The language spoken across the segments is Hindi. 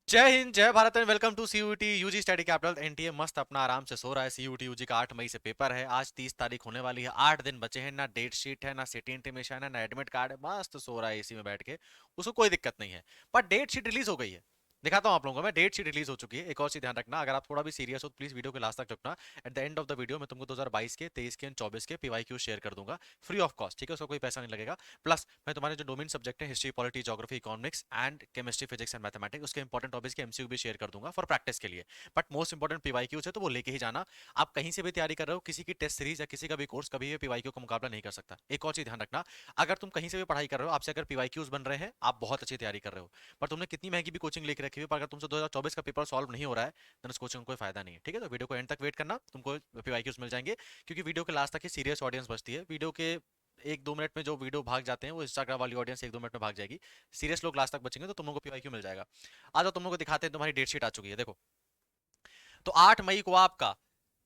जय हिंद जय Bharat and welcome to CUET UG study capital. NTA मस्त अपना आराम से सो रहा है। सीयूटी यूजी का 8 मई से पेपर है। आज 30 तारीख होने वाली है। 8 दिन बचे हैं। ना डेट शीट है, ना सिटी इंटीमेशन है, ना एडमिट कार्ड है। मस्त सो रहा है एसी में बैठ के। उसको कोई दिक्कत नहीं है। पर डेट शीट रिलीज हो गई है। दिखाता हूं आप लोगों को मैं। डेट शीट रिलीज हो चुकी है। एक और चीज ध्यान रखना, अगर आप थोड़ा भी सीरियस हो तो प्लीज वीडियो के लास्ट तक रखना। At the end of the video मैं तुमको 2022 के, 23 के, 24 के पीवाईक्यू शेयर कर दूंगा फ्री ऑफ कॉस्ट। ठीक है, उसका कोई पैसा नहीं लगेगा। प्लस मैं तुम्हारे जो डोमेन सब्जेक्ट है, history, polity, geography, economics and chemistry, physics and mathematics, उसके इंपॉर्टेंट टॉपिक्स के एमसीक्यू भी शेयर कर दूंगा फॉर प्रैक्टिस के लिए। बट मोस्ट इंपॉर्टेंट पीवाईक्यूज है तो वो लेके ही जाना। आप कहीं से भी तैयारी कर रहे हो, किसी की टेस्ट सीरीज या किसी का भी कोर्स कभी भी पीवाईक्यू का मुकाबला नहीं कर सकता। एक और चीज ध्यान रखना, अगर तुम कहीं से भी पढ़ाई कर रहे हो, आपसे अगर पीवाईक्यूज बन रहे हैं, आप बहुत अच्छी तैयारी कर रहे हो। पर तुमने कितनी महंगी भी कोचिंग लेके रखी हुई, पर अगर तुमसे 2024 का पेपर सॉल्व नहीं हो रहा है, तो उस कोचिंग में कोई फायदा नहीं है। ठीक है, तो वीडियो को एंड तक वेट करना, तुमको पीवाईक्यूज मिल जाएंगे। क्योंकि वीडियो के लास्ट तक ही सीरियस ऑडियंस बचती है। वीडियो के 1-2 मिनट में जो वीडियो भाग जाते हैं, वो इंस्टाग्राम वाली ऑडियंस 1-2 मिनट में भाग जाएगी। सीरियस लोग लास्ट तक बचेंगे तो तुम लोगों को पीवाईक्यू मिल जाएगा। आ जाओ, तुम लोग को दिखाते हैं। तुम्हारी डेट शीट आ चुकी है, देखो। तो 8 मई को आपका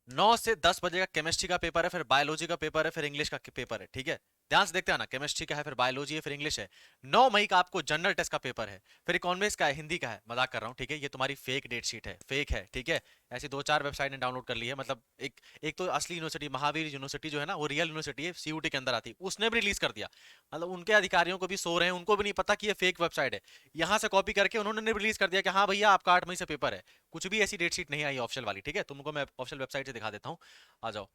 9 से 10 बजे का केमिस्ट्री का पेपर है, फिर बायोलॉजी का पेपर है, फिर इंग्लिश का पेपर है। ठीक है, ध्यान से देखते हैं ना। केमिस्ट्री का है, फिर बायोलॉजी है, फिर इंग्लिश है। 9 मई का आपको जनरल टेस्ट का पेपर है, फिर इकोनॉमिक्स का है, हिंदी का है। मजाक कर रहा हूँ, ठीक है। ये तुम्हारी फेक डेट शीट है, फेक है, ठीक है। ऐसी 2-4 वेबसाइट ने डाउनलोड कर ली है। मतलब एक एक तो असली यूनिवर्सिटी महावीर यूनिवर्सिटी जो है ना, वो रियल यूनिवर्सिटी है, सीयूटी के अंदर आती है, उसने भी रिलीज कर दिया। मतलब उनके अधिकारियों को भी सो रहे हैं, उनको भी नहीं पता कि ये फेक वेबसाइट है। यहां से कॉपी करके उन्होंने रिलीज कर दिया कि हाँ भैया, आपका 8 मई से पेपर है। कुछ भी ऐसी डेट शीट नहीं आई ऑफिशियल वाली। ठीक है, तुमको मैं ऑफिशियल वेबसाइट से दिखा देता हूँ। आ जाओ,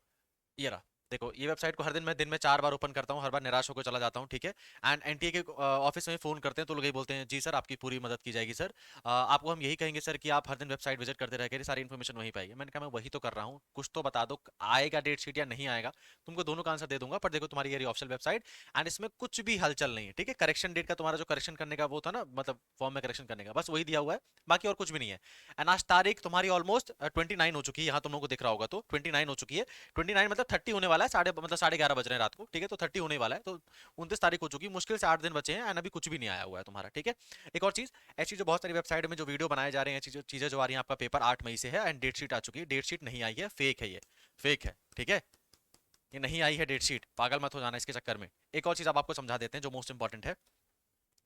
ये रहा। देखो, ये वेबसाइट को हर दिन में 4 बार ओपन करता हूँ, हर बार निराश होकर चला जाता हूँ। ठीक है। एंड एनटीए के ऑफिस में फोन करते हैं तो लोग यही बोलते हैं, जी सर, आपकी पूरी मदद की जाएगी सर। आपको हम यही कहेंगे सर कि आप हर दिन वेबसाइट विजिट करते रह सारी इन्फॉर्मेशन वहीं पाएगी। मैंने कहा मैं वही तो कर रहा हूँ, कुछ तो बता दो, आएगा डेट शीट या नहीं आएगा। तुमको दोनों का आंसर दे दूंगा। पर देखो, तुम्हारी ये ऑफिशियल वेबसाइट, एंड इसमें कुछ भी हलचल नहीं है। ठीक है, करेक्शन डेट का तुम्हारा जो करेक्शन करने का वो था ना, मतलब फॉर्म में करेक्शन करने का, बस वही दिया हुआ है। बाकी और कुछ भी नहीं है। एंड आज तारीख तुम्हारी ऑलमोस्ट 29 हो चुकी है। यहाँ तुम लोगों को दिख रहा होगा तो 29 हो चुकी है। 29 मतलब 30 होने वाला है। साढ़े 11 बज रहे हैं रात को। ठीक है, तो 30 होने वाला है। तो 29 तारीख हो चुकी है। मुश्किल से 8 दिन बचे हैं एंड अभी कुछ भी नहीं आया हुआ है तुम्हारा। ठीक है। एक और चीज, ऐसी जो बहुत सारी वेबसाइट में जो वीडियो बनाए जा रहे हैं, ऐसी चीजें जो आ रही हैं, आपका पेपर 8 मई से है एंड डेट शीट आ चुकी है। डेट शीट नहीं आई है, फेक है ये, फेक है। ठीक है, ये नहीं आई है डेट शीट, पागल मत हो जाना इसके चक्कर में। एक और चीज आप आपको समझा देते हैं जो मोस्ट इंपॉर्टेंट है।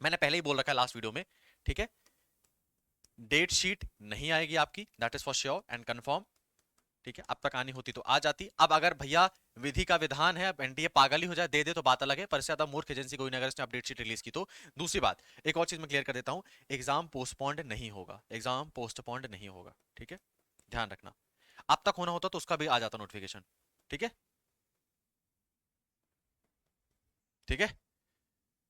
मैंने पहले ही बोल रखा है लास्ट वीडियो में। ठीक है, डेट शीट नहीं आएगी आपकी, that is for sure and confirm. ठीक है, अब तक आनी होती तो आ जाती। अब अगर भैया विधि का विधान है, अब एनटीए पागल ही हो जाए, दे दे तो बात अलग है, पर इससे ज्यादा मूर्ख एजेंसी कोई नहीं अगर इसने अपडेट शीट रिलीज की तो। दूसरी बात, एक और चीज मैं क्लियर कर देता हूं, एग्जाम पोस्टपोन्ड नहीं होगा। एग्जाम पोस्टपोन्ड नहीं होगा। ठीक है, ध्यान रखना। अब तक होना होता तो उसका भी आ जाता नोटिफिकेशन। ठीक है, ठीक है।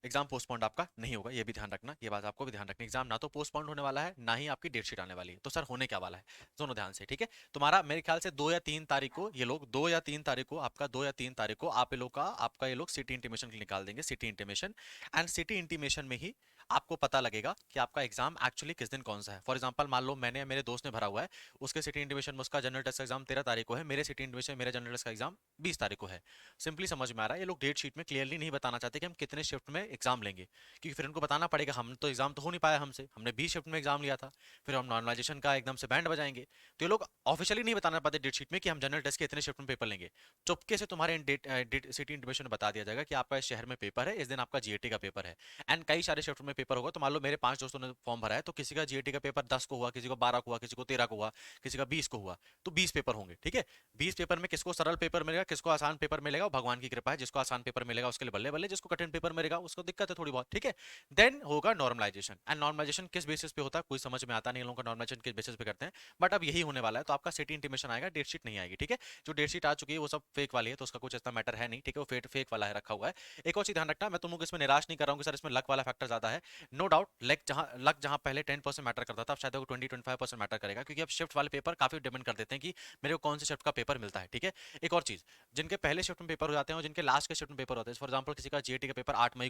एग्जाम पोस्टपोन्ड आपका नहीं होगा, ये भी ध्यान रखना। ये बात आपको भी ध्यान रखनी, एग्जाम ना तो पोस्टपोन्ड होने वाला है, ना ही आपकी डेट शीट आने वाली है। तो सर होने क्या वाला है, दोनों ध्यान से। ठीक है, तुम्हारा मेरे ख्याल से 2 या 3 तारीख को ये लोग, 2 या 3 तारीख को आपका, 2 या 3 तारीख को आप ये लोग का, आपका ये लोग सिटी इंटीमेशन निकाल देंगे, city intimation. And city intimation में ही आपको पता लगेगा कि आपका एग्जाम एक्चुअली किस दिन कौन सा है। फॉर एग्जाम्पल, मान लो मैंने, मेरे दोस्त ने भरा हुआ है, उसके सिटी इंटीमेशन में उसका जनरल टेस्ट का एग्जाम 13 तारीख को है, मेरे सिटी इंटीमेशन मेरे जनरल टेस्ट का एग्जाम 20 तारीख को है। सिंपली समझ में आ रहा है, ये लोग डेट शीट में क्लियरली नहीं बताना चाहते कि हम कितने शिफ्ट में एग्जाम लेंगे। क्योंकि फिर उनको बताना पड़ेगा, हम तो एग्जाम तो हो नहीं पाया हमसे, हमने 20 शिफ्ट में एग्जाम लिया था। फिर हम नॉर्मलाइजेशन का एकदम से बैंड बजाएंगे। तो ये लोग ऑफिशियली नहीं बताना पाते डेट शीट में कि हम जनरल टेस्ट के इतने शिफ्ट में पेपर लेंगे। चुपके से तुम्हारे सिटी इंटीमेशन में बता दिया जाएगा कि आपका इस शहर में पेपर है, इस दिन आपका जीएटी का पेपर है। एंड कई सारे शिफ्ट में पेपर होगा। तो मान लो मेरे 5 दोस्तों ने फॉर्म भरा है, तो किसी का जीएटी का पेपर 10 को हुआ, किसी को 12 को हुआ, किसी को 13 को हुआ, किसी का 20 को हुआ। तो 20 पेपर होंगे। ठीक है, 20 पेपर में किसको सरल पेपर मिलेगा, किसको आसान पेपर मिलेगा, वो भगवान की कृपा है। जिसको आसान पेपर मिलेगा उसके लिए बल्ले बल्ले, जिसको कठिन पेपर मिलेगा उसको दिक्कत है थोड़ी बहुत। ठीक है, देन होगा नॉर्मलाइजेशन। एंड नॉर्मलाइजेशन किस बेसिस पे होता है कोई समझ में आता नहीं, लोगों का नॉर्मलाइजेशन किस बेसिस पे करते हैं। बट अब यही होने वाला है। तो आपका सिटी इंटीमेशन आएगा, डेट शीट नहीं आएगी। ठीक है, जो डेट शीट आ चुकी है वो सब फेक वाली है, तो उसका कुछ इतना मैटर है नहीं। ठीक है, वो फेक वाला है, रखा हुआ है। एक और चीज ध्यान रखना, मैं तुम लोग इसमें निराश नहीं कर रहा हूँ कि सर इसमें लक वाला फैक्टर ज्यादा है। नो डाउट, लक जहां पहले 10% मैटर करता था, अब शायद वो 20-25% मैटर करेगा। क्योंकि अब शिफ्ट वाले पेपर काफी डिपेंड कर देते हैं कि मेरे को कौन से शिफ्ट का पेपर मिलता है। ठीक है, एक और चीज, जिनके पहले शिफ्ट में पेपर हो जाते हैं और जिनके लास्ट के शिफ्ट में पेपर होते हैं, फॉर एग्जाम्पल किसी का जीएटी का पेपर 8 मई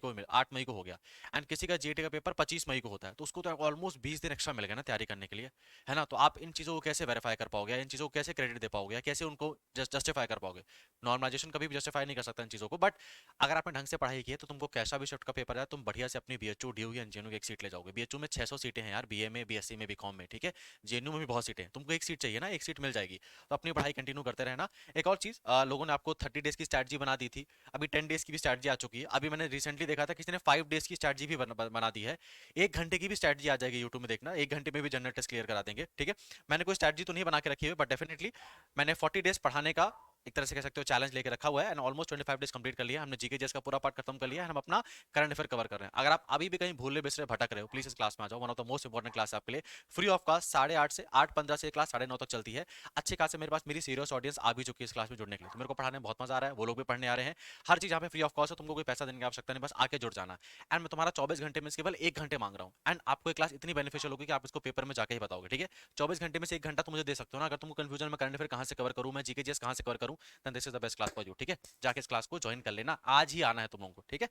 को हो गया, एंड किसी का जीएटी का पेपर 25 मई को होता है, तो उसको तो ऑलमोस्ट 20 दिन एक्स्ट्रा मिल गया ना तैयारी करने के लिए, है ना। तो आप इन चीज़ों को कैसे वेरीफाई कर पाओगे, इन चीज़ों को कैसे क्रेडिट दे पाओगे, कैसे उनको जस्टिफाई कर पाओगे। नॉर्मलाइजेशन कभी भी जस्टिफाई नहीं कर सकता इन चीज़ों को। बट अगर आपने ढंग से पढ़ाई की है तो तुमको कैसा भी शिफ्ट का पेपर है, तुम बढ़िया से अपनी बीएचयू होगी एंड जेएनयू की एक सीट ले जाओगे। बीएचयू में 600 सीटें हैं यार, बीए में, बीएससी में, बीकॉम में, ठीक है। जेएनयू में भी बहुत सीटें हैं, तुमको एक सीट चाहिए ना, एक सीट मिल जाएगी। तो अपनी पढ़ाई कंटिन्यू करते रहना। एक और चीज़, लोगों ने आपको 30 डेज की स्ट्रैटेजी बना दी थी, अभी 10 डेज की भी स्ट्रैटेजी आ चुकी है। अभी मैंने रिसेंटली देखा था किसी ने 5 डेज की स्ट्रैटेजी भी बना दी है। 1 घंटे की भी स्ट्रैटेजी आ जाएगी यूट्यूब में, देखना 1 घंटे में भी जनरल टेस्ट क्लियर करा देंगे, ठीक है। मैंने कोई स्ट्रैटेजी तो नहीं बना के रखी है, बट डेफिनेटली मैंने 40 डेज पढ़ाने का एक तरह से कह सकते हो चैलेंज लेके रखा हुआ है, एंड ऑलमोस्ट 25 डेज कंप्लीट कर लिया हमने। जीके जेस का पूरा पार्ट खत्म कर लिया है, हम अपना करंट अफेयर कवर कर रहे हैं। अगर आप अभी भी कहीं भूले बिसरे भटक रहे हो, प्लीज इस क्लास में आ जाओ। One of the most important class है आपके लिए, फ्री ऑफ कॉस्ट। 8:30 से 8:15 से क्लास 9:30 तक चलती है। अच्छे खासे मेरे पास मेरी सीरियस ऑडियंस आ भी चुकी है इस क्लास में जुड़ने के लिए, तो मेरे को पढ़ाने में बहुत मजा आ रहा है, वो लोग भी पढ़ने आ रहे हैं। हर चीज यहाँ पे फ्री ऑफ कॉस्ट है, तुमको कोई पैसा देने की आवश्यकता नहीं, बस आके जुड़ जाना। एंड मैं तुम्हारा 24 घंटे में केवल 1 घंटे मांग रहा हूँ, एंड आपको ये क्लास इतनी बेनिफिशियल होगी कि आप इसको पेपर में जाके ही बताओगे, ठीक है। 24 घंटे में से 1 घंटा तो मुझे दे सकते हो ना। अगर तुमको कंफ्यूजन में करंट अफेयर कहाँ से कवर करूँ, मैं जीके जीएस कहाँ से कवर करूँ, then this is the best class for you, ठीक है। जाके इस क्लास को ज्वाइन कर लेना, आज ही आना है तुम लोगों को, ठीक है।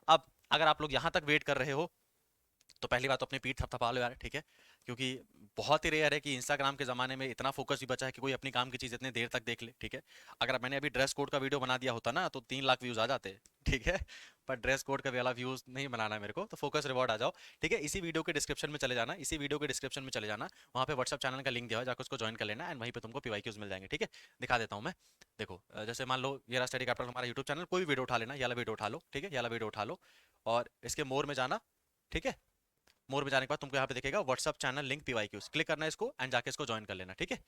अब अगर आप लोग यहाँ तक वेट कर रहे हो तो पहली बात तो अपनी पीठ थपथपा लो यार, ठीक है। क्योंकि बहुत ही रेयर है कि इंस्टाग्राम के ज़माने में इतना फोकस भी बचा है कि कोई अपनी काम की चीज़ इतने देर तक देख ले, ठीक है। अगर मैंने अभी ड्रेस कोड का वीडियो बना दिया होता ना तो 3 लाख व्यूज़ आ जाते, ठीक है। पर ड्रेस कोड का वाला व्यूज़ नहीं बनाना है मेरे को, तो फोकस रिवॉर्ड आ जाओ, ठीक है। इसी वीडियो के डिस्क्रिप्शन में चले जाना, इसी वीडियो के डिस्क्रिप्शन में चले जाना, वहाँ पे व्हाट्सअप चैनल का लिंक दिया हुआ है, जाकर उसको ज्वाइन कर लेना, एंड वहीं पे तुमको पीवाईक्यूज मिल जाएंगे, ठीक है। दिखा देता हूँ मैं। देखो जैसे मान लो ये रहा स्टडी कैपिटल हमारा यूट्यूब चैनल, कोई भी वीडियो उठा लेना, ये वाला वीडियो उठा लो, ठीक है, ये वाला वीडियो उठा लो, और इसके मोर में जाना, ठीक है। मोर में जाने के बाद तुमको यहाँ पे दिखेगा WhatsApp channel link PYQs, click करना है इसको एंड जाके इसको ज्वाइन कर लेना, ठीक है।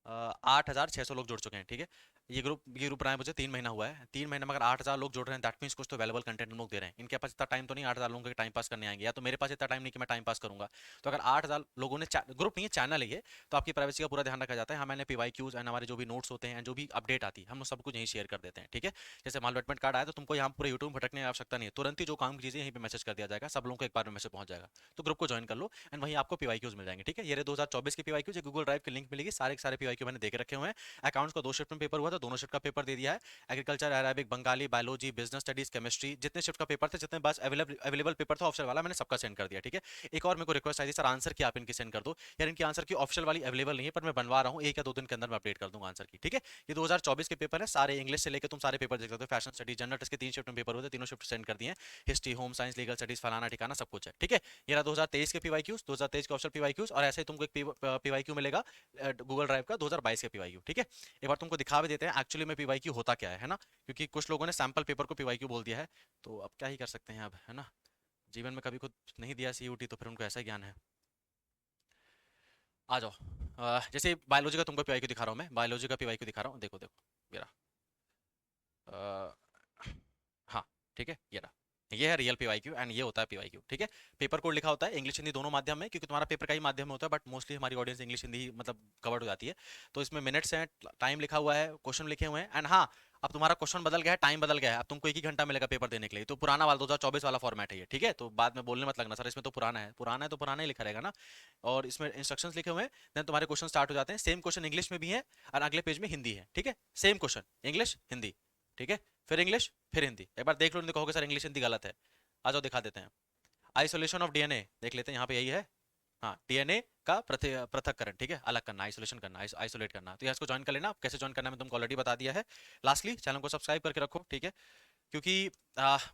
8,600 लोग जुड़ चुके हैं, ठीक है। ये ग्रुप बनाए मुझे 3 महीना हुआ है। 3 महीने में अगर 8,000 लोग जुड़ रहे हैं, दैट मीन्स कुछ तो वैल्यूबल कंटेंट हम लोग दे रहे हैं। इनके पास इतना टाइम तो नहीं 8,000 लोगों के टाइम पास करने आएंगे, या तो मेरे पास इतना टाइम नहीं कि मैं टाइम पास करूंगा। तो अगर 8,000 लोगों ने, ग्रुप नहीं है चैनल है ये, तो आपकी प्राइवेसी का पूरा ध्यान रखा जाता है। हमारे पीवाईक्यूज एंड हमारे जो भी नोट्स होते हैं, जो भी अपडेट आती है, हम सब कुछ यहीं शेयर कर देते हैं, ठीक है। जैसे मान लो एडमिट कार्ड आया तो तुमको यहाँ पूरे यूट्यूब भटकने की आवश्यकता नहीं है, तुरंत ही जो काम की चीज़ें यहीं पे मैसेज कर दिया जाएगा, सब लोगों को एक बार में मैसेज पहुंच जाएगा। तो ग्रुप को ज्वाइन कर लो एंड वहीं आपको पीवाईक्यूज मिल जाएंगे, ठीक है। ये 2024 के पीवाईक्यूज गूगल ड्राइव के लिंक मिलेगी, सारे के सारे पीवाईक्यू मैंने देके रखे हुए हैं। अकाउंट्स का 2 शिफ्ट में पेपर हुआ था, दोनों शिफ्ट का पेपर दे दिया है। Agriculture, Arabic, Bengali, biology, business studies, chemistry, जितने शिफ्ट का पेपर थे, जितने बस अवेलेबल पेपर था ऑप्शनल वाला, मैंने सबका सेंड कर दिया, ठीक है। एक और मेरे को रिक्वेस्ट आई थी, सर आंसर की आप इनकी सेंड कर दो। यार इनकी आंसर की ऑप्शनल वाली अवेलेबल नहीं है, पर मैं बनवा रहा हूँ, 1 या 2 दिन के अंदर मैं अपडेट कर दूंगा आंसर की, ठीक है। ये 2024 के पेपर है, सारे इंग्लिश से लेकर तुम सारे पेपर देख सकते हो। फैशन स्टडी, जनरल टेस्ट के 3 शिफ्ट में पेपर हुए थे, तीनों शिफ्ट सेंड कर दिए हैं। History, home science, legal studies, फलाना ठिकाना सब कुछ है, ठीक है। ये रहा 2023 के पीवाईक्यूज, 2023 के ऑप्शनल पीवाईक्यूज, और ऐसे ही तुमको एक पीवाईक्यू मिलेगा गूगल ड्राइव का 2022 के पीवाईक्यू, ठीक है। एक बार तुमको दिखा भी देते हैं एक्चुअली में पीवाईक्यू होता क्या है ना। क्योंकि कुछ लोगों ने सैंपल पेपर को पीवाईक्यू बोल दिया है, तो अब क्या ही कर सकते हैं अब, है ना। जीवन में कभी खुद नहीं दिया सीयूटी, तो फिर उनको ऐसा ही ज्ञान है। आ जाओ। जैसे बायोलॉजी का तुमको पीवाईक्यू दिखा रहा हूँ मैं, बायोलॉजी का पीवाईक्यू दिखा रहा हूँ, देखो देखो ये रहा। हाँ, ठीक है, ये रहा। ये है रियल पीवाईक्यू एंड ये होता है पीवाईक्यू, ठीक है। पेपर कोड लिखा होता है इंग्लिश हिंदी दोनों माध्यम में, क्योंकि तुम्हारा पेपर का ही माध्यम में होता है, बट मोस्टली हमारी ऑडियंस इंग्लिश हिंदी ही मतलब कवर्ड हो जाती है। तो इसमें मिनट्स हैं, टाइम लिखा हुआ है, क्वेश्चन लिखे हुए हैं, एंड हाँ, अब तुम्हारा क्वेश्चन बदल गया है, टाइम बदल गया है, अब तुमको 1 ही घंटा मिलेगा पेपर देने के लिए। तो पुराना वाला 2024 वाला फॉर्मेट है ये, ठीक है। तो बाद में बोलने मत लगना सर इसमें तो पुराना है, पुराना है तो पुराना ही लिखा रहेगा ना। और इसमें इंस्ट्रक्शंस लिखे हुए हैं, देन तुम्हारे क्वेश्चन स्टार्ट हो जाते हैं। सेम क्वेश्चन इंग्लिश में भी है और अगले पेज में हिंदी है, ठीक है। सेम क्वेश्चन इंग्लिश हिंदी, ठीक है। फिर इंग्लिश फिर हिंदी, एक बार देख लो, नहीं कहोगे सर इंग्लिश हिंदी गलत है। आ जाओ दिखा देते हैं। आइसोलेशन ऑफ डीएनए देख लेते हैं, यहाँ पे यही है। हाँ, डीएनए का पृथक्करण, ठीक है, अलग करना, आइसोलेशन करना, आइसोलेट करना। तो यहाँ इसको ज्वाइन कर लेना। कैसे ज्वाइन करना है मैं तुमको ऑलरेडी बता दिया है। लास्टली चैनल को सब्सक्राइब करके रखो, ठीक है। क्योंकि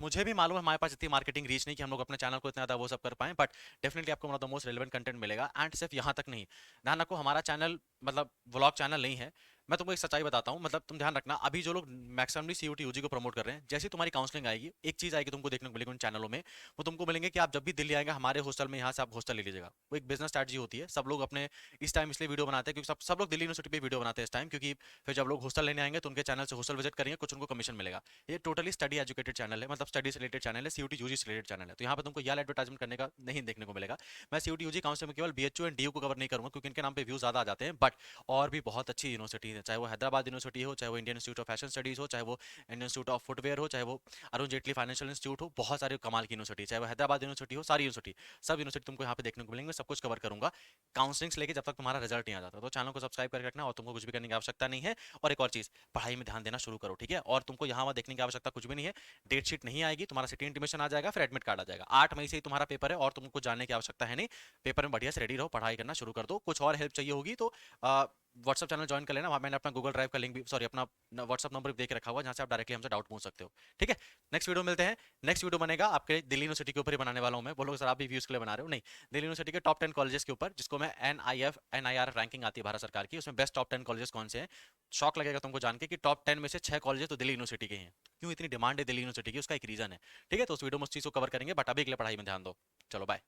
मुझे भी मालूम है हमारे पास इतनी मार्केटिंग रीच नहीं कि हम लोग अपने चैनल को इतना ज़्यादा वो सब कर पाएं, बट डेफिनेटली आपको one of the most relevant content मिलेगा। एंड सिर्फ यहाँ तक नहीं, ध्यान रखो हमारा चैनल मतलब व्लॉग चैनल नहीं है। मैं तुमको एक सच्चाई बताता हूँ, मतलब तुम ध्यान रखना, अभी जो लोग मैक्सिममली सीयूटी यूजी को प्रमोट कर रहे हैं, जैसे तुम्हारी काउंसलिंग आएगी, एक चीज़ आएगी तुमको देखने को मिलेगी उन चैनलों में। वो तुमको मिलेंगे कि आप जब भी दिल्ली आएंगे हमारे हॉस्टल में, यहाँ से आप हॉस्टल ले लीजिएगा। वो एक बिजनेस स्ट्रैटेजी होती है। सब लोग अपने इस टाइम इसलिए वीडियो बनाते हैं क्योंकि सब लोग दिल्ली यूनिवर्सिटी पे वीडियो बनाते हैं इस टाइम, क्योंकि फिर जब लोग हॉस्टल लेने आएंगे तो उनके चैनल से हॉस्टल विजिट करेंगे, कुछ उनको कमीशन मिलेगा। ये टोटली स्टडी एजुकेटेड चैनल है, मतलब स्टडी से रिलेटेड चैनल है, सीयूटी यूजी से रिलेटेड चैनल है। तो यहाँ पे तुमको यार एडवर्टाइजमेंट करने का नहीं देखने को मिलेगा। मैं सीयूटी यूजी काउंसिल में केवल बीएचयू एंड डीयू को कवर नहीं करूंगा, क्योंकि इनके नाम पे व्यूज ज्यादा आ जाते हैं। बट और भी बहुत अच्छी यूनिवर्सिटी है, चाहे वो हैदराबाद यूनिवर्सिटी हो, चाहे वो Indian institute of fashion studies हो, चाहे वो इंडियन इंस्टीट्यूट ऑफ फुटवेयर हो, चाहे वो अरुण जेटली फाइनेंशियल इंस्टीट्यूट हो, बहुत सारी कमाल की यूनिवर्सिटी, चाहे वो हैदराबाद यूनिवर्सिटी हो, सारी यूनिवर्सिटी, सब यूनिवर्सिटी तुमको यहाँ पे देखने को मिलेंगे। मैं सब कुछ कवर करूंगा काउंसलिंग से लेके जब तक तुम्हारा रिजल्ट नहीं आ जाता। तो चैनल को सब्सक्राइब करके रखना और तुमको कुछ भी करने की आवश्यकता नहीं है। और एक और चीज, पढ़ाई में ध्यान देना शुरू करो, ठीक है। और तुमको यहाँ वहाँ देखने की आवश्यकता कुछ भी नहीं है। डेट शीट नहीं आएगी, तुम्हारा सिटी इंटीमेशन आ जाएगा, फिर एडमिट कार्ड आ जाएगा। 8 मई से ही तुम्हारा पेपर है और तुमको जानने की आवश्यकता है नहीं। पेपर में बढ़िया से रेडी रहो, पढ़ाई करना शुरू कर दो। कुछ और हेल्प चाहिए होगी तो व्हाट्सअप चैनल ज्वाइन कर लेना, वहाँ मैंने अपना गूगल ड्राइव का लिंक भी, सॉरी, अपना व्हाट्सअप नंबर भी दे के रखा हुआ है, जहाँ से आप डायरेक्टली हमसे डाउट पूछ सकते हो। ठीक है, नेक्स्ट वीडियो मिलते हैं। नेक्स्ट वीडियो बनेगा आपके दिल्ली यूनिवर्सिटी के ऊपर ही बनाने वाला हूँ मैं। बोलोगे सर आप भी व्यूज के लिए बना रहे हो, नहीं, दिल्ली यूनिवर्सिटी के टॉप 10 कॉलेजेस के ऊपर, जिसको मैं NIR रैंकिंग आती है भारत सरकार की, उसमें बेस्ट टॉप 10 कॉलेजेस कौन से हैं। शॉक लगेगा तुमको जान के कि टॉप 10 में से 6 कॉलेजेस तो दिल्ली यूनिवर्सिटी के हैं। क्यों इतनी डिमांड है दिल्ली यूनिवर्सिटी की, उसका एक रीजन है। ठीक है, तो उस वीडियो में उस चीज को कवर करेंगे, बट अभी के लिए पढ़ाई में ध्यान दो। चलो बाय।